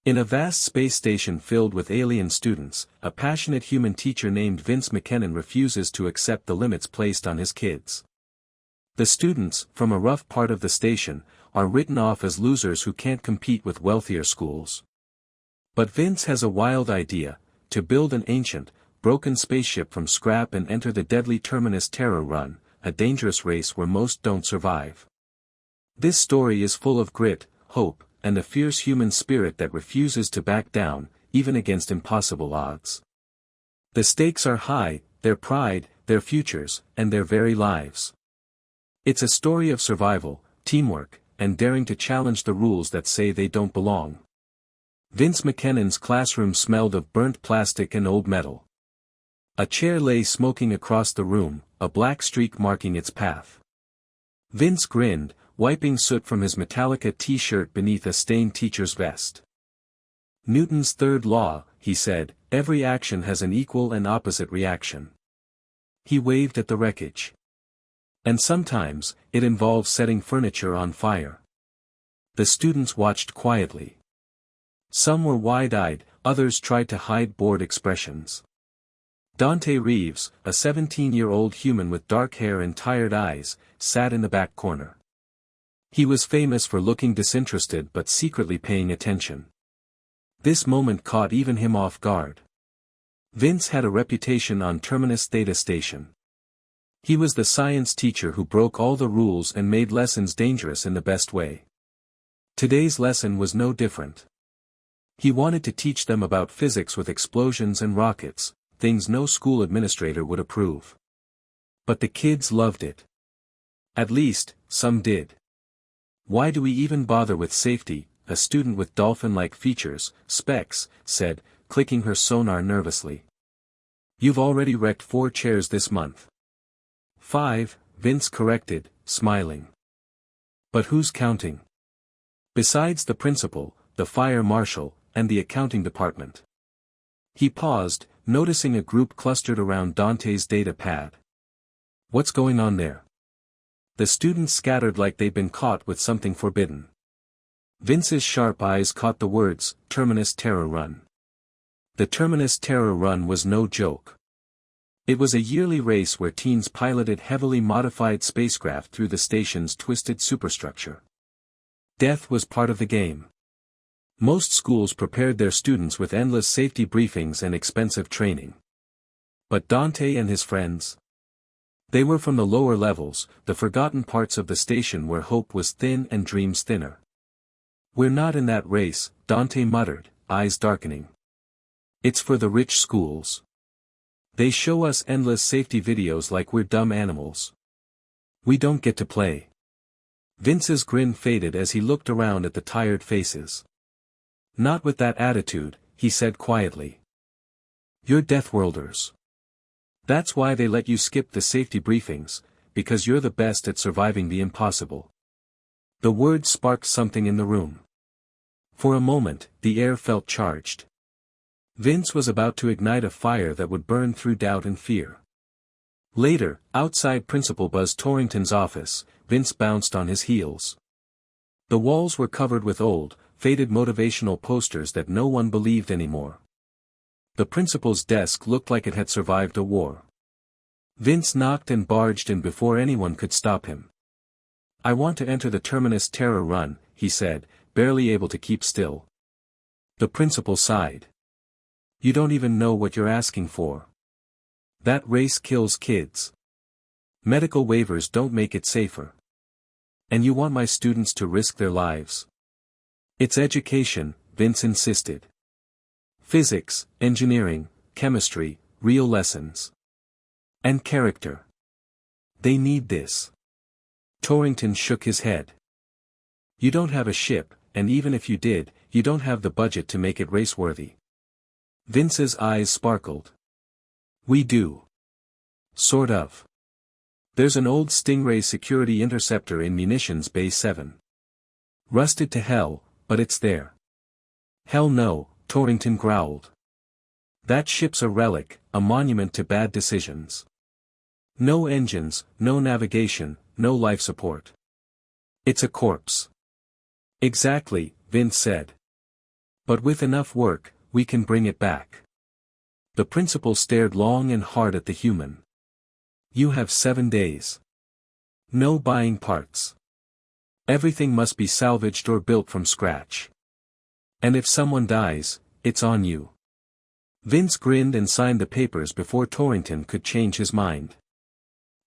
In a vast space station filled with alien students, a passionate human teacher named Vince McKinnon refuses to accept the limits placed on his kids. The students, from a rough part of the station, are written off as losers who can't compete with wealthier schools. But Vince has a wild idea: to build an ancient, broken spaceship from scrap and enter the deadly Terminus Terror Run, a dangerous race where most don't survive. This story is full of grit, hope, and a fierce human spirit that refuses to back down, even against impossible odds. The stakes are high: their pride, their futures, and their very lives. It's a story of survival, teamwork, and daring to challenge the rules that say they don't belong. Vince McKinnon's classroom smelled of burnt plastic and old metal. A chair lay smoking across the room, a black streak marking its path. Vince grinned, wiping soot from his Metallica t-shirt beneath a stained teacher's vest. "Newton's third law," he said, "every action has an equal and opposite reaction." He waved at the wreckage. "And sometimes, it involves setting furniture on fire." The students watched quietly. Some were wide-eyed, others tried to hide bored expressions. Dante Reeves, a 17-year-old human with dark hair and tired eyes, sat in the back corner. He was famous for looking disinterested but secretly paying attention. This moment caught even him off guard. Vince had a reputation on Terminus Theta Station. He was the science teacher who broke all the rules and made lessons dangerous in the best way. Today's lesson was no different. He wanted to teach them about physics with explosions and rockets, things no school administrator would approve. But the kids loved it. At least, some did. "Why do we even bother with safety?" a student with dolphin-like features, specs, said, clicking her sonar nervously. "You've already wrecked 4 chairs this month." "5, Vince corrected, smiling. "But who's counting? Besides the principal, the fire marshal, and the accounting department." He paused, noticing a group clustered around Dante's data pad. "What's going on there?" The students scattered like they'd been caught with something forbidden. Vince's sharp eyes caught the words, "Terminus Terror Run." The Terminus Terror Run was no joke. It was a yearly race where teens piloted heavily modified spacecraft through the station's twisted superstructure. Death was part of the game. Most schools prepared their students with endless safety briefings and expensive training. But Dante and his friends? They were from the lower levels, the forgotten parts of the station where hope was thin and dreams thinner. "We're not in that race," Dante muttered, eyes darkening. "It's for the rich schools. They show us endless safety videos like we're dumb animals. We don't get to play." Vince's grin faded as he looked around at the tired faces. "Not with that attitude," he said quietly. "You're Deathworlders. That's why they let you skip the safety briefings, because you're the best at surviving the impossible." The word sparked something in the room. For a moment, the air felt charged. Vince was about to ignite a fire that would burn through doubt and fear. Later, outside Principal Buzz Torrington's office, Vince bounced on his heels. The walls were covered with old, faded motivational posters that no one believed anymore. The principal's desk looked like it had survived a war. Vince knocked and barged in before anyone could stop him. "I want to enter the Terminus Terror Run," he said, barely able to keep still. The principal sighed. "You don't even know what you're asking for. That race kills kids. Medical waivers don't make it safer. And you want my students to risk their lives?" "It's education," Vince insisted. "Physics, engineering, chemistry, real lessons. And character. They need this." Torrington shook his head. "You don't have a ship, and even if you did, you don't have the budget to make it race-worthy." Vince's eyes sparkled. "We do. Sort of. There's an old Stingray security interceptor in Munitions Bay 7. Rusted to hell, but it's there." "Hell no," Torrington growled. "That ship's a relic, a monument to bad decisions. No engines, no navigation, no life support. It's a corpse." "Exactly," Vince said. But with enough work, we can bring it back. The principal stared long and hard at the human. You have 7 days. No buying parts. Everything must be salvaged or built from scratch. And if someone dies, it's on you. Vince grinned and signed the papers before Torrington could change his mind.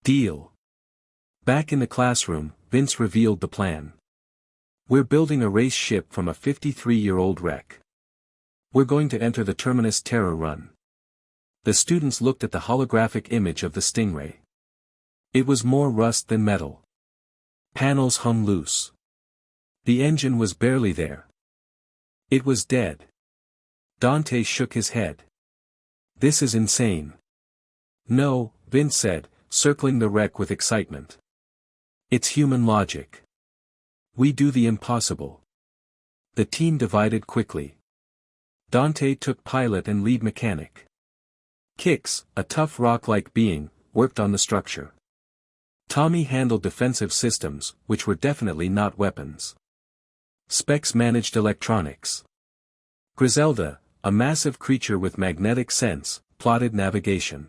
Deal. Back in the classroom, Vince revealed the plan. We're building a race ship from a 53-year-old wreck. We're going to enter the Terminus Terror Run. The students looked at the holographic image of the Stingray. It was more rust than metal. Panels hung loose. The engine was barely there. It was dead. Dante shook his head. This is insane. No, Vince said, circling the wreck with excitement. It's human logic. We do the impossible. The team divided quickly. Dante took pilot and lead mechanic. Kix, a tough rock-like being, worked on the structure. Tommy handled defensive systems, which were definitely not weapons. Specs managed electronics. Griselda, a massive creature with magnetic sense, plotted navigation.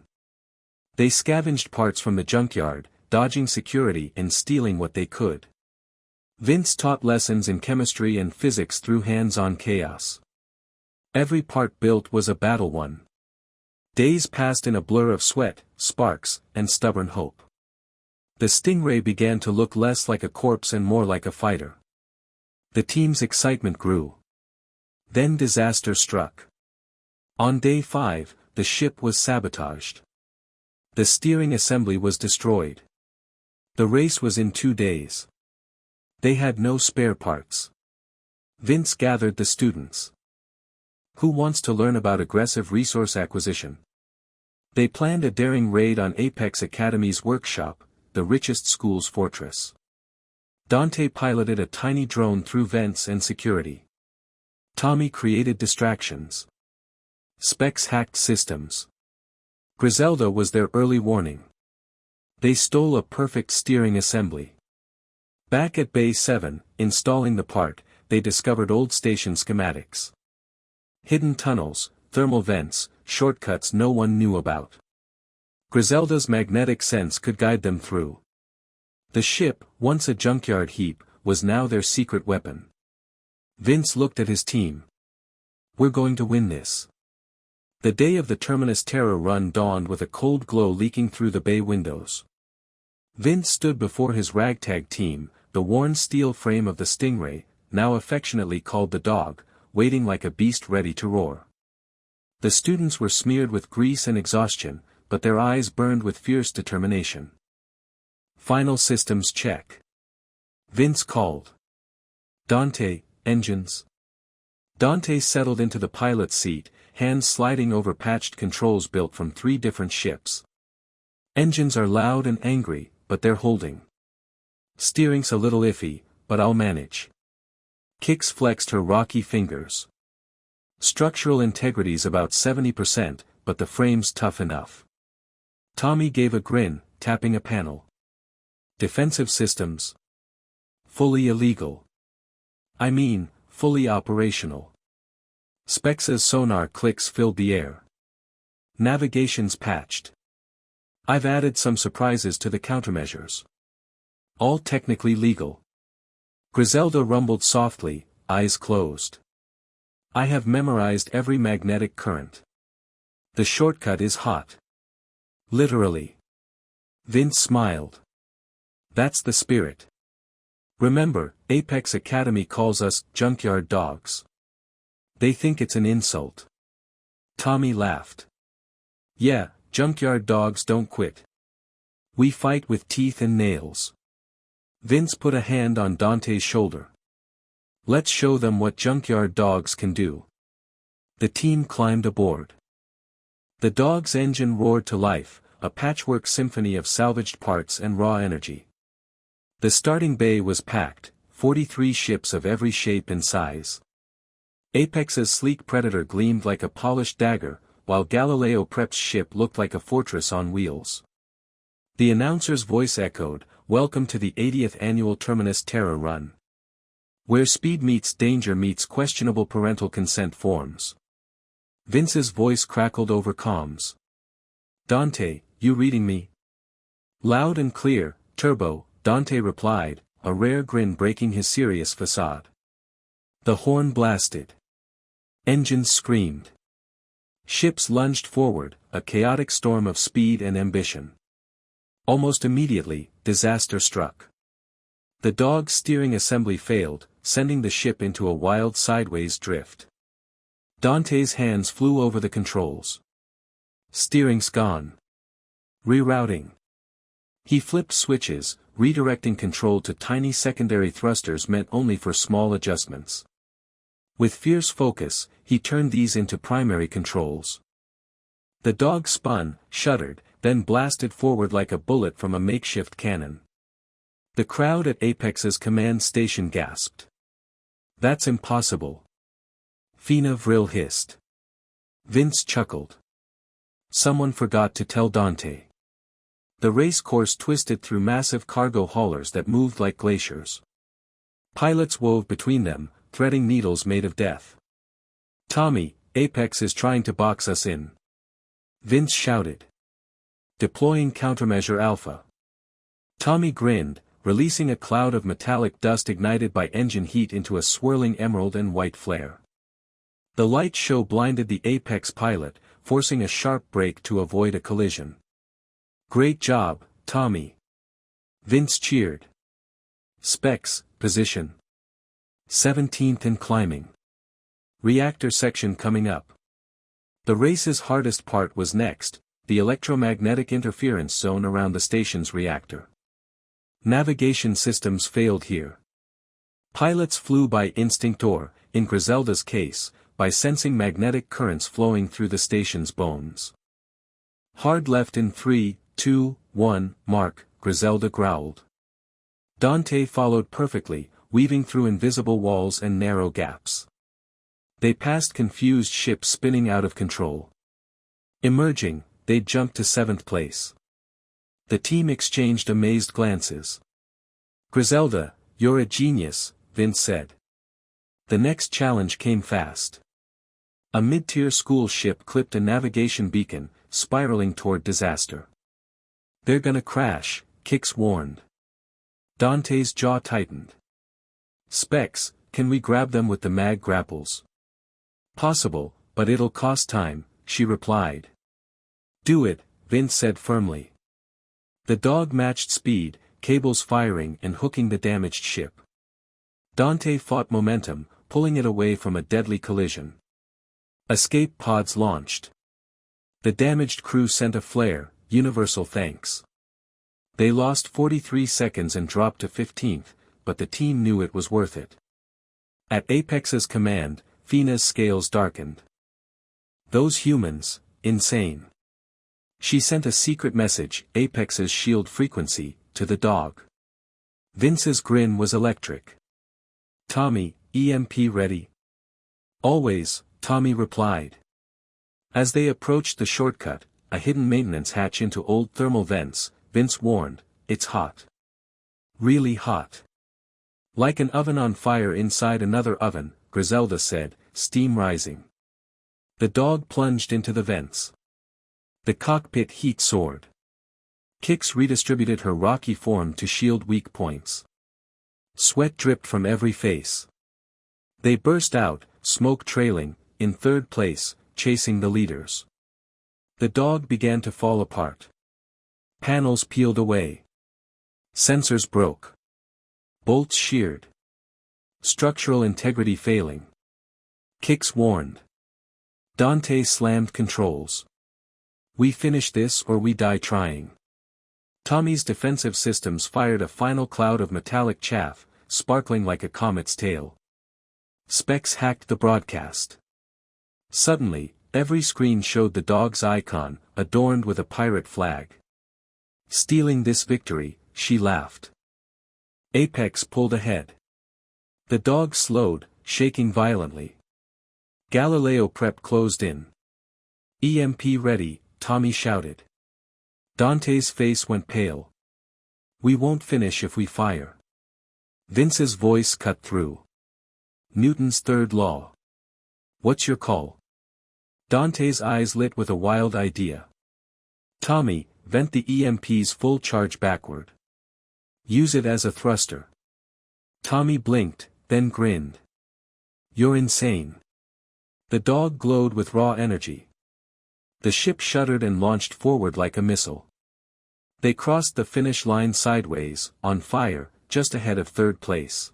They scavenged parts from the junkyard, dodging security and stealing what they could. Vince taught lessons in chemistry and physics through hands-on chaos. Every part built was a battle won. Days passed in a blur of sweat, sparks, and stubborn hope. The Stingray began to look less like a corpse and more like a fighter. The team's excitement grew. Then disaster struck. On day 5, the ship was sabotaged. The steering assembly was destroyed. The race was in 2 days. They had no spare parts. Vince gathered the students. Who wants to learn about aggressive resource acquisition? They planned a daring raid on Apex Academy's workshop, the richest school's fortress. Dante piloted a tiny drone through vents and security. Tommy created distractions. Specs hacked systems. Griselda was their early warning. They stole a perfect steering assembly. Back at Bay 7, installing the part, they discovered old station schematics. Hidden tunnels, thermal vents, shortcuts no one knew about. Griselda's magnetic sense could guide them through. The ship, once a junkyard heap, was now their secret weapon. Vince looked at his team. We're going to win this. The day of the Terminus Terror Run dawned with a cold glow leaking through the bay windows. Vince stood before his ragtag team, the worn steel frame of the Stingray, now affectionately called the Dog, waiting like a beast ready to roar. The students were smeared with grease and exhaustion, but their eyes burned with fierce determination. Final systems check. Vince called. Dante, engines. Dante settled into the pilot's seat, hands sliding over patched controls built from 3 different ships. Engines are loud and angry, but they're holding. Steering's a little iffy, but I'll manage. Kix flexed her rocky fingers. Structural integrity's about 70%, but the frame's tough enough. Tommy gave a grin, tapping a panel. Defensive systems. Fully illegal. I mean, fully operational. Spex's sonar clicks filled the air. Navigation's patched. I've added some surprises to the countermeasures. All technically legal. Griselda rumbled softly, eyes closed. I have memorized every magnetic current. The shortcut is hot. Literally. Vince smiled. That's the spirit. Remember, Apex Academy calls us junkyard dogs. They think it's an insult. Tommy laughed. Yeah, junkyard dogs don't quit. We fight with teeth and nails. Vince put a hand on Dante's shoulder. Let's show them what junkyard dogs can do. The team climbed aboard. The Dog's engine roared to life, a patchwork symphony of salvaged parts and raw energy. The starting bay was packed, 43 ships of every shape and size. Apex's sleek Predator gleamed like a polished dagger, while Galileo Prep's ship looked like a fortress on wheels. The announcer's voice echoed, "Welcome to the 80th annual Terminus Terror Run." Where speed meets danger meets questionable parental consent forms. Vince's voice crackled over comms. Dante, you reading me? Loud and clear, Turbo, Dante replied, a rare grin breaking his serious facade. The horn blasted. Engines screamed. Ships lunged forward, a chaotic storm of speed and ambition. Almost immediately, disaster struck. The dog's steering assembly failed, sending the ship into a wild sideways drift. Dante's hands flew over the controls. Steering's gone. Rerouting. He flipped switches, redirecting control to tiny secondary thrusters meant only for small adjustments. With fierce focus, he turned these into primary controls. The dog spun, shuddered, then blasted forward like a bullet from a makeshift cannon. The crowd at Apex's command station gasped. That's impossible. Fina Vril hissed. Vince chuckled. Someone forgot to tell Dante. The race course twisted through massive cargo haulers that moved like glaciers. Pilots wove between them, threading needles made of death. Tommy, Apex is trying to box us in. Vince shouted. Deploying countermeasure Alpha. Tommy grinned, releasing a cloud of metallic dust ignited by engine heat into a swirling emerald and white flare. The light show blinded the Apex pilot, forcing a sharp brake to avoid a collision. Great job, Tommy. Vince cheered. Specs, position. 17th and climbing. Reactor section coming up. The race's hardest part was next, the electromagnetic interference zone around the station's reactor. Navigation systems failed here. Pilots flew by instinct or, in Griselda's case, by sensing magnetic currents flowing through the station's bones. Hard left in 3, 2, 1, mark, Griselda growled. Dante followed perfectly, weaving through invisible walls and narrow gaps. They passed confused ships spinning out of control. Emerging, they jumped to 7th place. The team exchanged amazed glances. Griselda, you're a genius, Vince said. The next challenge came fast. A mid-tier school ship clipped a navigation beacon, spiraling toward disaster. They're gonna crash, Kix warned. Dante's jaw tightened. Specs, can we grab them with the mag grapples? Possible, but it'll cost time, she replied. Do it, Vince said firmly. The dog matched speed, cables firing and hooking the damaged ship. Dante fought momentum, pulling it away from a deadly collision. Escape pods launched. The damaged crew sent a flare, universal thanks. They lost 43 seconds and dropped to 15th, but the team knew it was worth it. At Apex's command, Fina's scales darkened. Those humans, insane. She sent a secret message, Apex's shield frequency, to the dog. Vince's grin was electric. Tommy, EMP ready? Always, Tommy replied. As they approached the shortcut, a hidden maintenance hatch into old thermal vents, Vince warned, it's hot. Really hot. Like an oven on fire inside another oven, Griselda said, steam rising. The dog plunged into the vents. The cockpit heat soared. Kix redistributed her rocky form to shield weak points. Sweat dripped from every face. They burst out, smoke trailing, in 3rd place, chasing the leaders. The dog began to fall apart. Panels peeled away. Sensors broke. Bolts sheared. Structural integrity failing. Kix warned. Dante slammed controls. We finish this or we die trying. Tommy's defensive systems fired a final cloud of metallic chaff, sparkling like a comet's tail. Specs hacked the broadcast. Suddenly, every screen showed the dog's icon, adorned with a pirate flag. Stealing this victory, she laughed. Apex pulled ahead. The dog slowed, shaking violently. Galileo prep closed in. EMP ready, Tommy shouted. Dante's face went pale. We won't finish if we fire. Vince's voice cut through. Newton's third law. What's your call? Dante's eyes lit with a wild idea. Tommy, vent the EMP's full charge backward. Use it as a thruster. Tommy blinked, then grinned. You're insane. The dog glowed with raw energy. The ship shuddered and launched forward like a missile. They crossed the finish line sideways, on fire, just ahead of third place.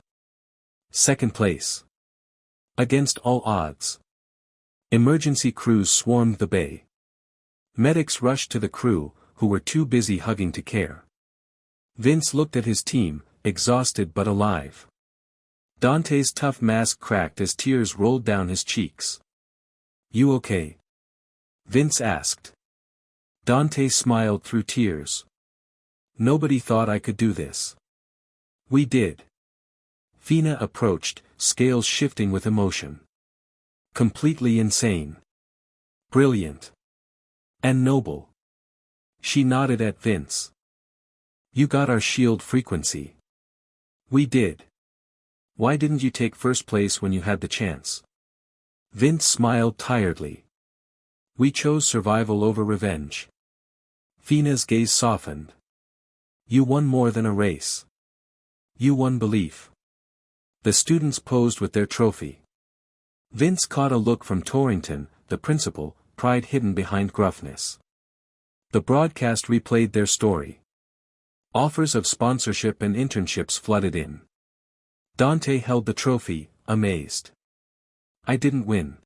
Second place. Against all odds. Emergency crews swarmed the bay. Medics rushed to the crew, who were too busy hugging to care. Vince looked at his team, exhausted but alive. Dante's tough mask cracked as tears rolled down his cheeks. You okay? Vince asked. Dante smiled through tears. Nobody thought I could do this. We did. Fina approached, scales shifting with emotion. Completely insane. Brilliant. And noble. She nodded at Vince. You got our shield frequency. We did. Why didn't you take first place when you had the chance? Vince smiled tiredly. We chose survival over revenge. Fina's gaze softened. You won more than a race. You won belief. The students posed with their trophy. Vince caught a look from Torrington, the principal, pride hidden behind gruffness. The broadcast replayed their story. Offers of sponsorship and internships flooded in. Dante held the trophy, amazed. I didn't win.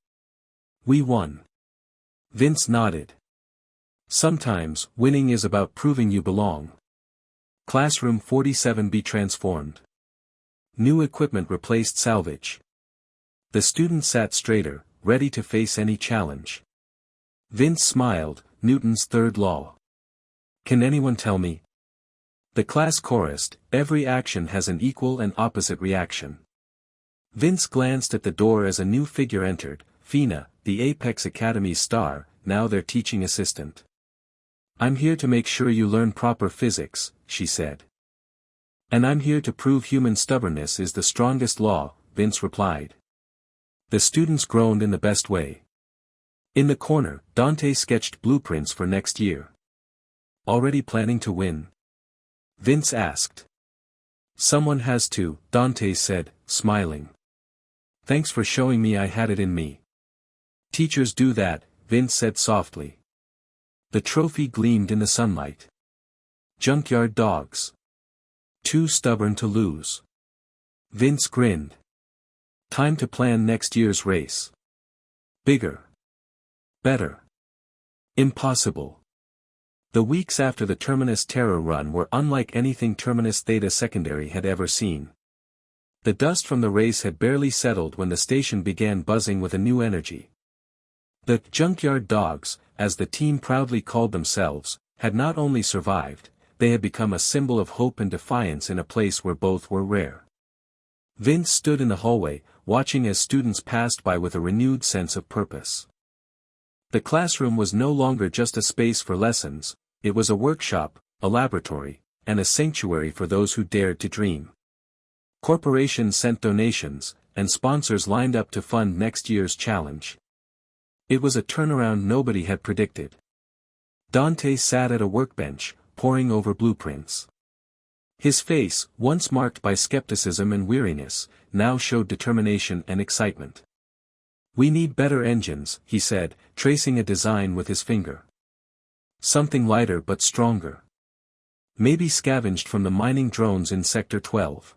We won. Vince nodded. Sometimes, winning is about proving you belong. Classroom 47B transformed. New equipment replaced salvage. The students sat straighter, ready to face any challenge. Vince smiled, Newton's third law. Can anyone tell me? The class chorused, every action has an equal and opposite reaction. Vince glanced at the door as a new figure entered, Fina, the Apex Academy's star, now their teaching assistant. I'm here to make sure you learn proper physics, she said. And I'm here to prove human stubbornness is the strongest law, Vince replied. The students groaned in the best way. In the corner, Dante sketched blueprints for next year. Already planning to win? Vince asked. Someone has to, Dante said, smiling. Thanks for showing me I had it in me. Teachers do that, Vince said softly. The trophy gleamed in the sunlight. Junkyard dogs. Too stubborn to lose. Vince grinned. Time to plan next year's race. Bigger. Better. Impossible. The weeks after the Terminus Terror run were unlike anything Terminus Theta Secondary had ever seen. The dust from the race had barely settled when the station began buzzing with a new energy. The Junkyard Dogs, as the team proudly called themselves, had not only survived, they had become a symbol of hope and defiance in a place where both were rare. Vince stood in the hallway, watching as students passed by with a renewed sense of purpose. The classroom was no longer just a space for lessons, it was a workshop, a laboratory, and a sanctuary for those who dared to dream. Corporations sent donations, and sponsors lined up to fund next year's challenge. It was a turnaround nobody had predicted. Dante sat at a workbench, poring over blueprints. His face, once marked by skepticism and weariness, now showed determination and excitement. We need better engines, he said, tracing a design with his finger. Something lighter but stronger. Maybe scavenged from the mining drones in Sector 12.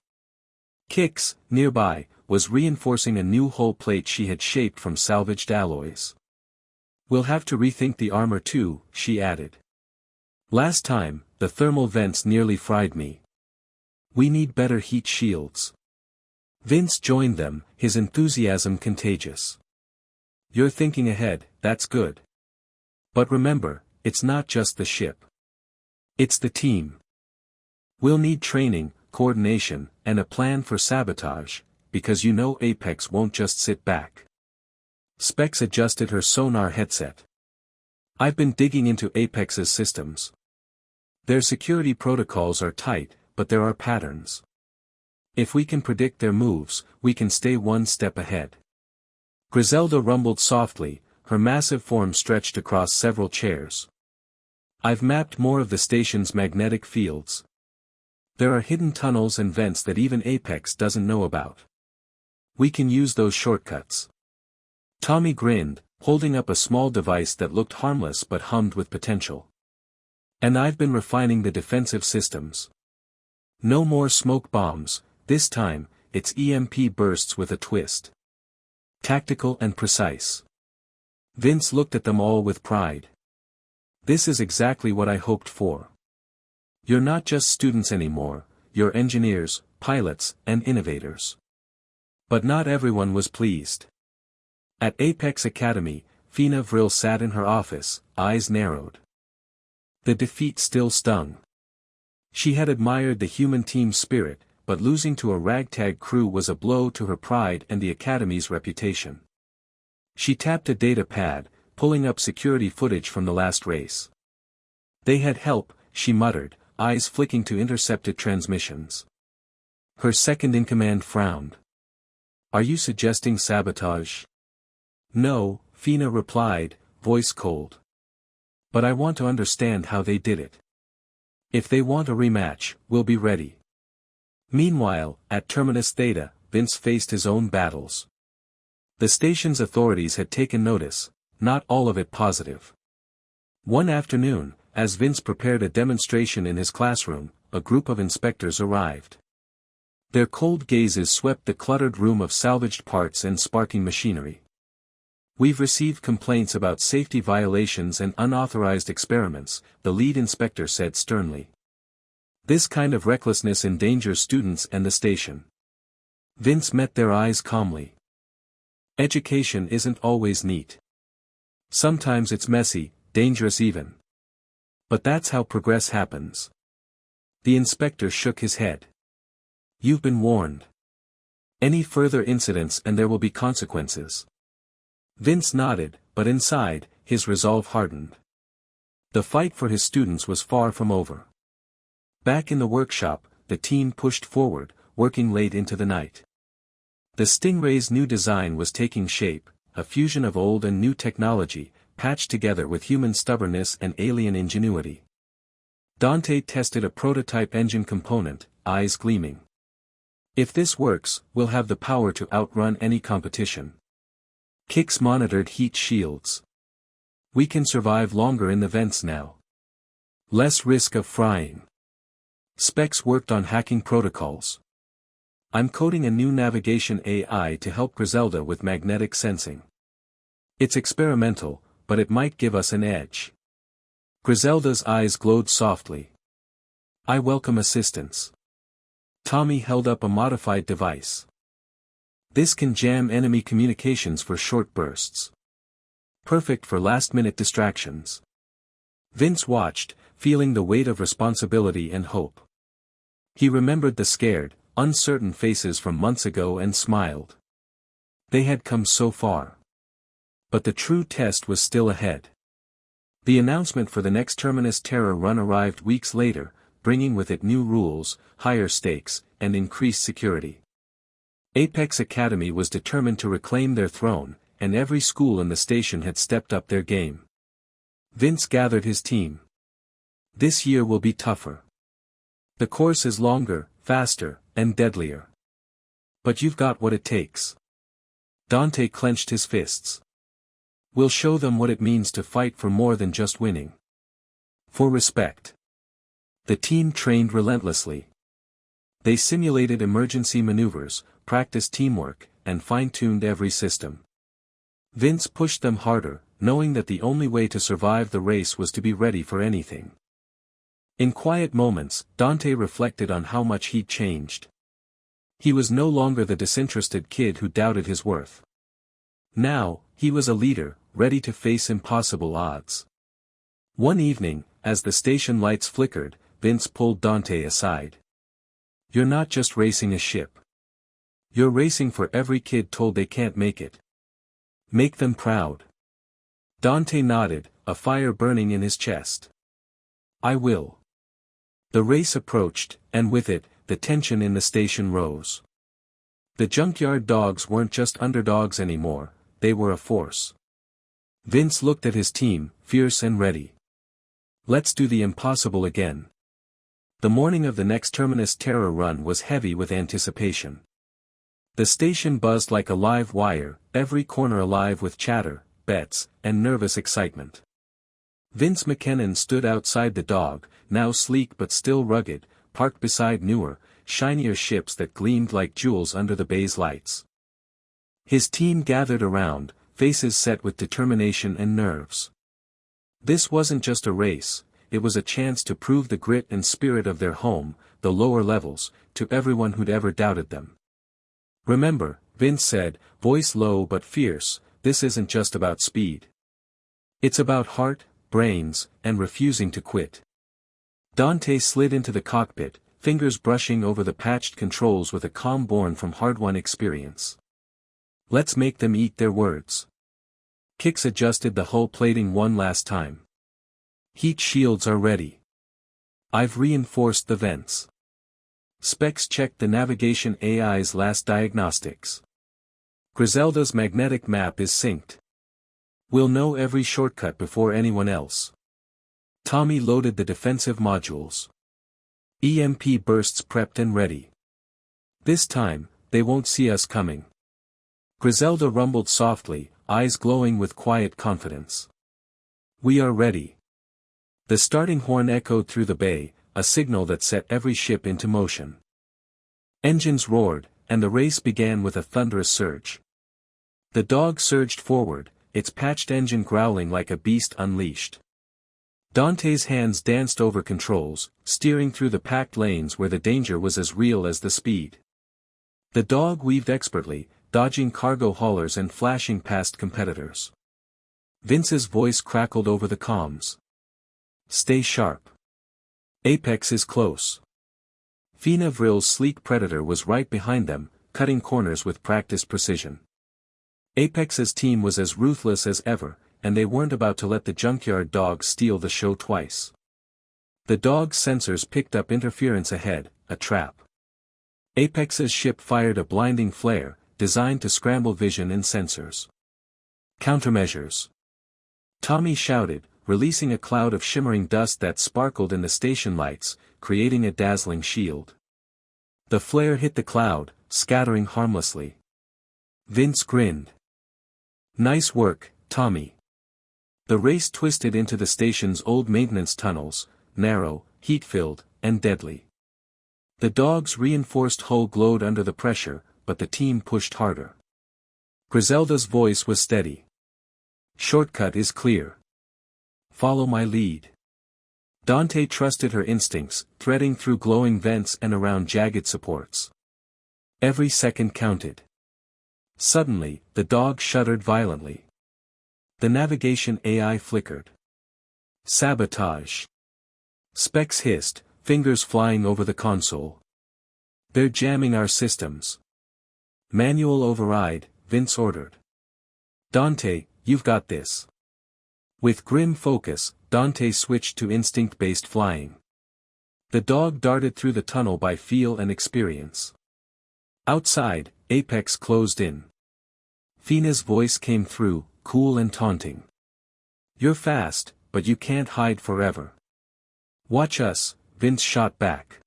Kix, nearby, was reinforcing a new hull plate she had shaped from salvaged alloys. We'll have to rethink the armor too, she added. Last time, the thermal vents nearly fried me. We need better heat shields. Vince joined them, his enthusiasm contagious. You're thinking ahead, that's good. But remember, it's not just the ship. It's the team. We'll need training, coordination, and a plan for sabotage, because you know Apex won't just sit back. Specs adjusted her sonar headset. I've been digging into Apex's systems. Their security protocols are tight, but there are patterns. If we can predict their moves, we can stay one step ahead. Griselda rumbled softly, her massive form stretched across several chairs. I've mapped more of the station's magnetic fields. There are hidden tunnels and vents that even Apex doesn't know about. We can use those shortcuts. Tommy grinned, holding up a small device that looked harmless but hummed with potential. And I've been refining the defensive systems. No more smoke bombs, this time, it's EMP bursts with a twist. Tactical and precise. Vince looked at them all with pride. This is exactly what I hoped for. You're not just students anymore, you're engineers, pilots, and innovators. But not everyone was pleased. At Apex Academy, Fina Vril sat in her office, eyes narrowed. The defeat still stung. She had admired the human team's spirit, but losing to a ragtag crew was a blow to her pride and the Academy's reputation. She tapped a data pad, pulling up security footage from the last race. They had help, she muttered, eyes flicking to intercepted transmissions. Her second-in-command frowned. Are you suggesting sabotage? No, Fina replied, voice cold. But I want to understand how they did it. If they want a rematch, we'll be ready. Meanwhile, at Terminus Theta, Vince faced his own battles. The station's authorities had taken notice, not all of it positive. One afternoon, as Vince prepared a demonstration in his classroom, a group of inspectors arrived. Their cold gazes swept the cluttered room of salvaged parts and sparking machinery. We've received complaints about safety violations and unauthorized experiments, the lead inspector said sternly. This kind of recklessness endangers students and the station. Vince met their eyes calmly. Education isn't always neat. Sometimes it's messy, dangerous even. But that's how progress happens. The inspector shook his head. You've been warned. Any further incidents and there will be consequences. Vince nodded, but inside, his resolve hardened. The fight for his students was far from over. Back in the workshop, the team pushed forward, working late into the night. The Stingray's new design was taking shape, a fusion of old and new technology, patched together with human stubbornness and alien ingenuity. Dante tested a prototype engine component, eyes gleaming. If this works, we'll have the power to outrun any competition. Kix monitored heat shields. We can survive longer in the vents now. Less risk of frying. Specs worked on hacking protocols. I'm coding a new navigation AI to help Griselda with magnetic sensing. It's experimental, but it might give us an edge. Griselda's eyes glowed softly. I welcome assistance. Tommy held up a modified device. This can jam enemy communications for short bursts. Perfect for last-minute distractions. Vince watched, feeling the weight of responsibility and hope. He remembered the scared, uncertain faces from months ago and smiled. They had come so far. But the true test was still ahead. The announcement for the next Terminus Terror run arrived weeks later, bringing with it new rules, higher stakes, and increased security. Apex Academy was determined to reclaim their throne, and every school in the station had stepped up their game. Vince gathered his team. This year will be tougher. The course is longer, faster, and deadlier. But you've got what it takes. Dante clenched his fists. We'll show them what it means to fight for more than just winning. For respect. The team trained relentlessly. They simulated emergency maneuvers, practiced teamwork, and fine-tuned every system. Vince pushed them harder, knowing that the only way to survive the race was to be ready for anything. In quiet moments, Dante reflected on how much he'd changed. He was no longer the disinterested kid who doubted his worth. Now, he was a leader, ready to face impossible odds. One evening, as the station lights flickered, Vince pulled Dante aside. You're not just racing a ship. You're racing for every kid told they can't make it. Make them proud. Dante nodded, a fire burning in his chest. I will. The race approached, and with it, the tension in the station rose. The junkyard dogs weren't just underdogs anymore, they were a force. Vince looked at his team, fierce and ready. Let's do the impossible again. The morning of the next Terminus Terror run was heavy with anticipation. The station buzzed like a live wire, every corner alive with chatter, bets, and nervous excitement. Vince McKinnon stood outside the Dog, now sleek but still rugged, parked beside newer, shinier ships that gleamed like jewels under the bay's lights. His team gathered around, faces set with determination and nerves. This wasn't just a race, it was a chance to prove the grit and spirit of their home, the lower levels, to everyone who'd ever doubted them. Remember, Vince said, voice low but fierce, this isn't just about speed. It's about heart, brains, and refusing to quit. Dante slid into the cockpit, fingers brushing over the patched controls with a calm born from hard-won experience. Let's make them eat their words. Kix adjusted the hull plating one last time. Heat shields are ready. I've reinforced the vents. Specs checked the navigation AI's last diagnostics. Griselda's magnetic map is synced. We'll know every shortcut before anyone else. Tommy loaded the defensive modules. EMP bursts prepped and ready. This time, they won't see us coming. Griselda rumbled softly, eyes glowing with quiet confidence. We are ready. The starting horn echoed through the bay, a signal that set every ship into motion. Engines roared, and the race began with a thunderous surge. The Dog surged forward, its patched engine growling like a beast unleashed. Dante's hands danced over controls, steering through the packed lanes where the danger was as real as the speed. The Dog weaved expertly, dodging cargo haulers and flashing past competitors. Vince's voice crackled over the comms. Stay sharp. Apex is close. Fina Vrill's sleek Predator was right behind them, cutting corners with practiced precision. Apex's team was as ruthless as ever, and they weren't about to let the junkyard Dogs steal the show twice. The Dog's sensors picked up interference ahead, a trap. Apex's ship fired a blinding flare, designed to scramble vision and sensors. Countermeasures. Tommy shouted, releasing a cloud of shimmering dust that sparkled in the station lights, creating a dazzling shield. The flare hit the cloud, scattering harmlessly. Vince grinned. Nice work, Tommy. The race twisted into the station's old maintenance tunnels, narrow, heat-filled, and deadly. The Dog's reinforced hull glowed under the pressure, but the team pushed harder. Griselda's voice was steady. Shortcut is clear. Follow my lead. Dante trusted her instincts, threading through glowing vents and around jagged supports. Every second counted. Suddenly, the Dog shuddered violently. The navigation AI flickered. Sabotage. Specs hissed, fingers flying over the console. They're jamming our systems. Manual override, Vince ordered. Dante, you've got this. With grim focus, Dante switched to instinct-based flying. The Dog darted through the tunnel by feel and experience. Outside, Apex closed in. Fina's voice came through, cool and taunting. You're fast, but you can't hide forever. Watch us, Vince shot back.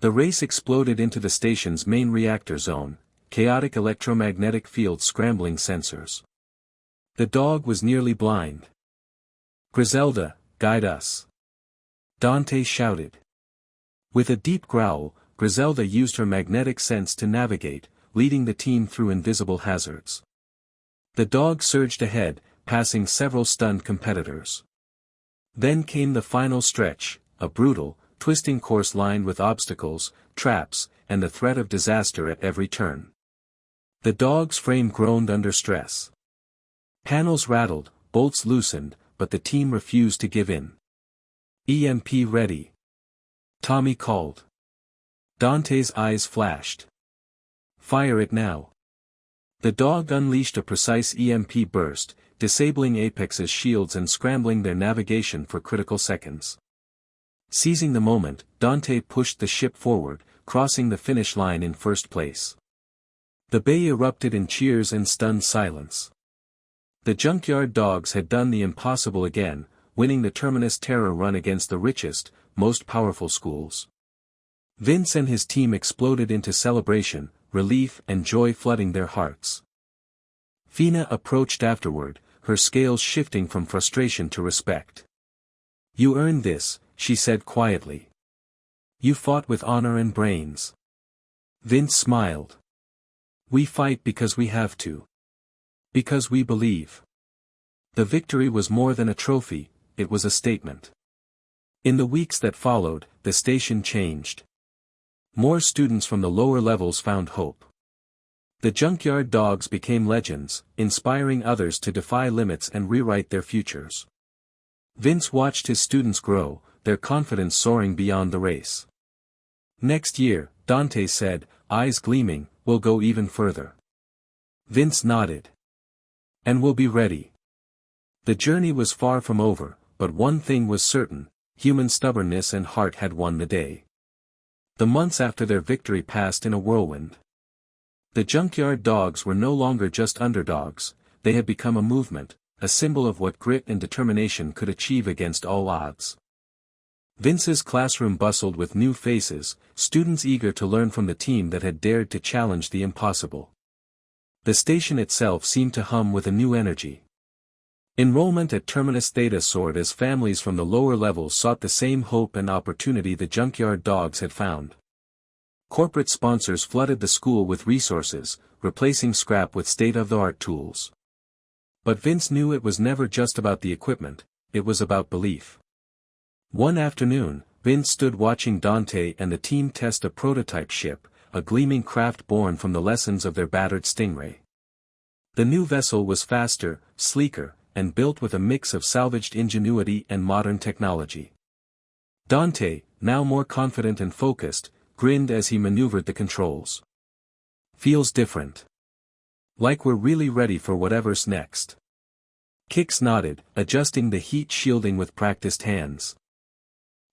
The race exploded into the station's main reactor zone, chaotic electromagnetic field scrambling sensors. The Dog was nearly blind. Griselda, guide us. Dante shouted. With a deep growl, Griselda used her magnetic sense to navigate, leading the team through invisible hazards. The Dog surged ahead, passing several stunned competitors. Then came the final stretch, a brutal, twisting course lined with obstacles, traps, and the threat of disaster at every turn. The Dog's frame groaned under stress. Panels rattled, bolts loosened, but the team refused to give in. EMP ready. Tommy called. Dante's eyes flashed. Fire it now. The Dog unleashed a precise EMP burst, disabling Apex's shields and scrambling their navigation for critical seconds. Seizing the moment, Dante pushed the ship forward, crossing the finish line in first place. The bay erupted in cheers and stunned silence. The junkyard dogs had done the impossible again, winning the Terminus Terror run against the richest, most powerful schools. Vince and his team exploded into celebration, relief and joy flooding their hearts. Fina approached afterward, her scales shifting from frustration to respect. "You earned this," she said quietly. "You fought with honor and brains." Vince smiled. "We fight because we have to. Because we believe." The victory was more than a trophy, it was a statement. In the weeks that followed, the station changed. More students from the lower levels found hope. The junkyard dogs became legends, inspiring others to defy limits and rewrite their futures. Vince watched his students grow, their confidence soaring beyond the race. "Next year," Dante said, eyes gleaming, "we'll go even further." Vince nodded. "And we'll be ready." The journey was far from over, but one thing was certain, human stubbornness and heart had won the day. The months after their victory passed in a whirlwind. The junkyard dogs were no longer just underdogs, they had become a movement, a symbol of what grit and determination could achieve against all odds. Vince's classroom bustled with new faces, students eager to learn from the team that had dared to challenge the impossible. The station itself seemed to hum with a new energy. Enrollment at Terminus Theta soared as families from the lower levels sought the same hope and opportunity the junkyard dogs had found. Corporate sponsors flooded the school with resources, replacing scrap with state-of-the-art tools. But Vince knew it was never just about the equipment, it was about belief. One afternoon, Vince stood watching Dante and the team test a prototype ship, a gleaming craft born from the lessons of their battered Stingray. The new vessel was faster, sleeker, and built with a mix of salvaged ingenuity and modern technology. Dante, now more confident and focused, grinned as he maneuvered the controls. "Feels different. Like we're really ready for whatever's next." Kix nodded, adjusting the heat shielding with practiced hands.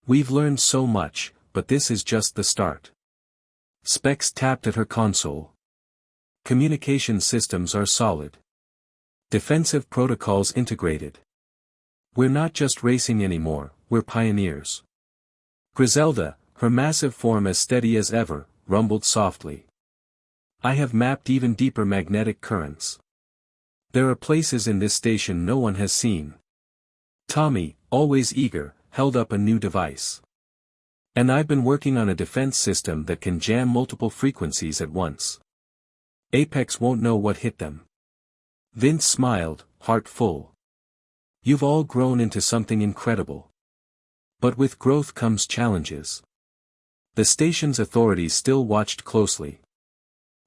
"We've learned so much, but this is just the start." Specs tapped at her console. "Communication systems are solid. Defensive protocols integrated. We're not just racing anymore, we're pioneers." Griselda, her massive form as steady as ever, rumbled softly. "I have mapped even deeper magnetic currents. There are places in this station no one has seen." Tommy, always eager, held up a new device. "And I've been working on a defense system that can jam multiple frequencies at once. Apex won't know what hit them." Vince smiled, heart full. "You've all grown into something incredible. But with growth comes challenges." The station's authorities still watched closely.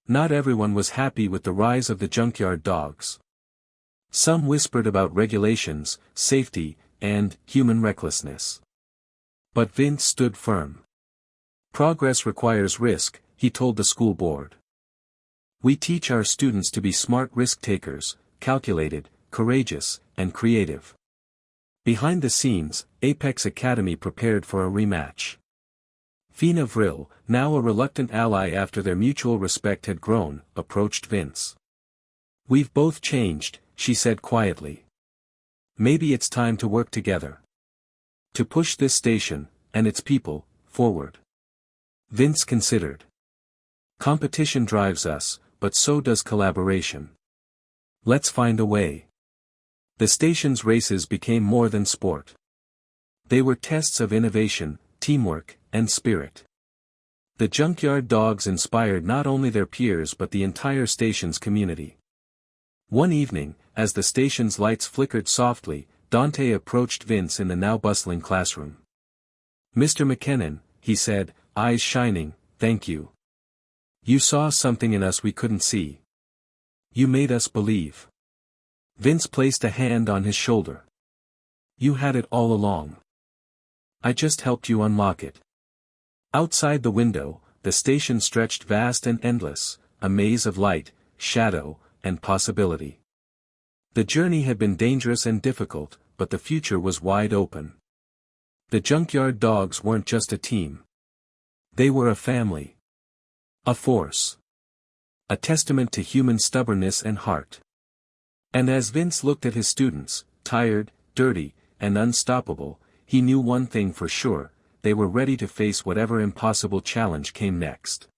Not everyone was happy with the rise of the junkyard dogs. Some whispered about regulations, safety, and human recklessness. But Vince stood firm. "Progress requires risk," he told the school board. "We teach our students to be smart risk-takers, calculated, courageous, and creative." Behind the scenes, Apex Academy prepared for a rematch. Fina Vril, now a reluctant ally after their mutual respect had grown, approached Vince. "We've both changed," she said quietly. "Maybe it's time to work together. To push this station, and its people, forward." Vince considered. "Competition drives us, but so does collaboration. Let's find a way." The station's races became more than sport. They were tests of innovation, teamwork, and spirit. The junkyard dogs inspired not only their peers but the entire station's community. One evening, as the station's lights flickered softly, Dante approached Vince in the now bustling classroom. "Mr. McKinnon," he said, eyes shining, "thank you. You saw something in us we couldn't see. You made us believe." Vince placed a hand on his shoulder. "You had it all along. I just helped you unlock it." Outside the window, the station stretched vast and endless, a maze of light, shadow, and possibility. The journey had been dangerous and difficult, but the future was wide open. The junkyard dogs weren't just a team. They were a family. A force. A testament to human stubbornness and heart. And as Vince looked at his students, tired, dirty, and unstoppable, he knew one thing for sure: they were ready to face whatever impossible challenge came next.